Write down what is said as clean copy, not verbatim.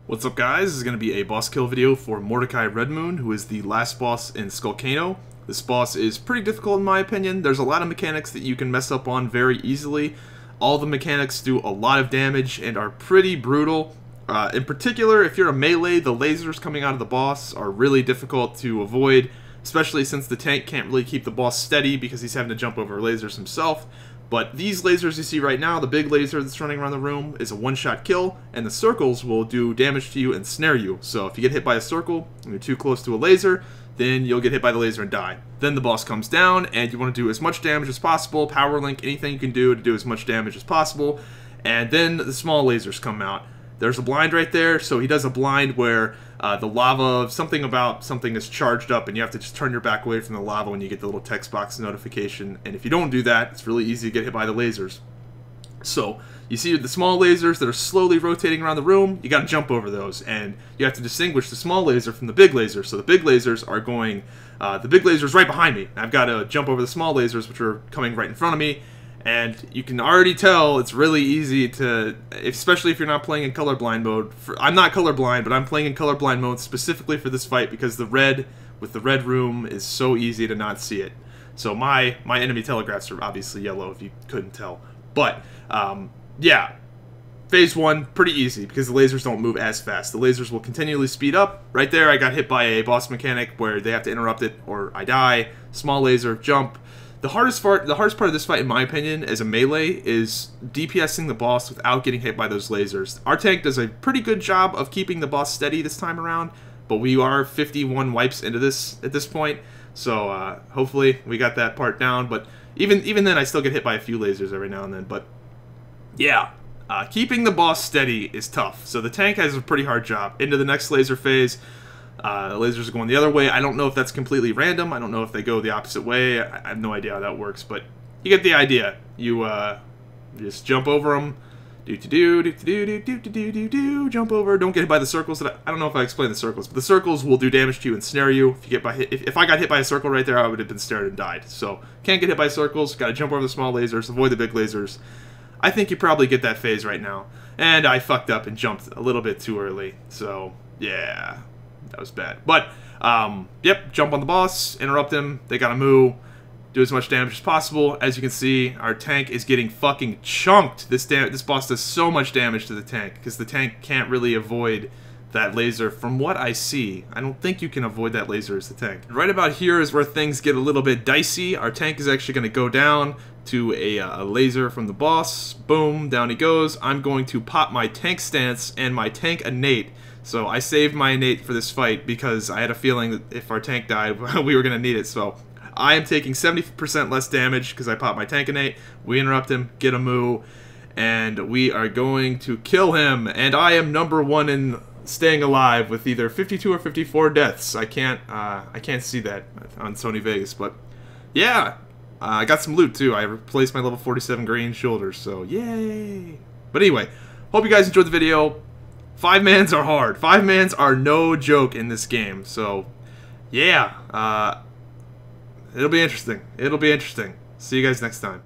What's up, guys? This is going to be a boss kill video for Mordechai Redmoon, who is the last boss in Skullcano. This boss is pretty difficult in my opinion. There's a lot of mechanics that you can mess up on very easily. All the mechanics do a lot of damage and are pretty brutal. In particular, if you're a melee, the lasers coming out of the boss are really difficult to avoid, especially since the tank can't really keep the boss steady because he's having to jump over lasers himself. But these lasers you see right now, the big laser that's running around the room, is a one-shot kill, and the circles will do damage to you and snare you. So if you get hit by a circle and you're too close to a laser, then you'll get hit by the laser and die. Then the boss comes down, and you want to do as much damage as possible, power link, anything you can do to do as much damage as possible, and then the small lasers come out. There's a blind right there, so he does a blind where the lava, something about something is charged up, and you have to just turn your back away from the lava when you get the little text box notification. And if you don't do that, it's really easy to get hit by the lasers. So you see the small lasers that are slowly rotating around the room, you got to jump over those, and you have to distinguish the small laser from the big laser. So the big lasers are going, the big laser's right behind me. I've got to jump over the small lasers, which are coming right in front of me. And you can already tell it's really easy to, especially if you're not playing in colorblind mode. I'm not colorblind, but I'm playing in colorblind mode specifically for this fight because the red with the red room is so easy to not see it. So my enemy telegraphs are obviously yellow if you couldn't tell. But yeah, phase one, pretty easy because the lasers don't move as fast. The lasers will continually speed up. Right there, I got hit by a boss mechanic where they have to interrupt it or I die. Small laser, jump. The hardest part of this fight, in my opinion, as a melee, is DPSing the boss without getting hit by those lasers. Our tank does a pretty good job of keeping the boss steady this time around, but we are 51 wipes into this at this point, so hopefully we got that part down. But even then, I still get hit by a few lasers every now and then. But yeah, keeping the boss steady is tough. So the tank has a pretty hard job. Into the next laser phase. The lasers are going the other way. I don't know if that's completely random. I don't know if they go the opposite way. I have no idea how that works, but you get the idea. You just jump over them. Jump over. Don't get hit by the circles. I don't know if I explained the circles, but the circles will do damage to you and snare you. If you get if I got hit by a circle right there, I would have been snared and died. So can't get hit by circles. Got to jump over the small lasers. Avoid the big lasers. I think you probably get that phase right now. And I fucked up and jumped a little bit too early. So yeah. That was bad. But, yep, jump on the boss, interrupt him, they gotta move, do as much damage as possible. As you can see, our tank is getting fucking chunked. This boss does so much damage to the tank, because the tank can't really avoid that laser. From what I see, I don't think you can avoid that laser as the tank. Right about here is where things get a little bit dicey. Our tank is actually going to go down to a laser from the boss. Boom, down he goes. I'm going to pop my tank stance and my tank innate. So I saved my innate for this fight because I had a feeling that if our tank died, we were going to need it. So I am taking 70% less damage because I popped my tank innate. We interrupt him, get a moo, and we are going to kill him. And I am #1 in staying alive with either 52 or 54 deaths. I can't see that on Sony Vegas, but yeah, I got some loot too. I replaced my level 47 green shoulders, so yay! But anyway, hope you guys enjoyed the video. 5-mans are hard. 5-mans are no joke in this game. So, yeah, it'll be interesting. It'll be interesting. See you guys next time.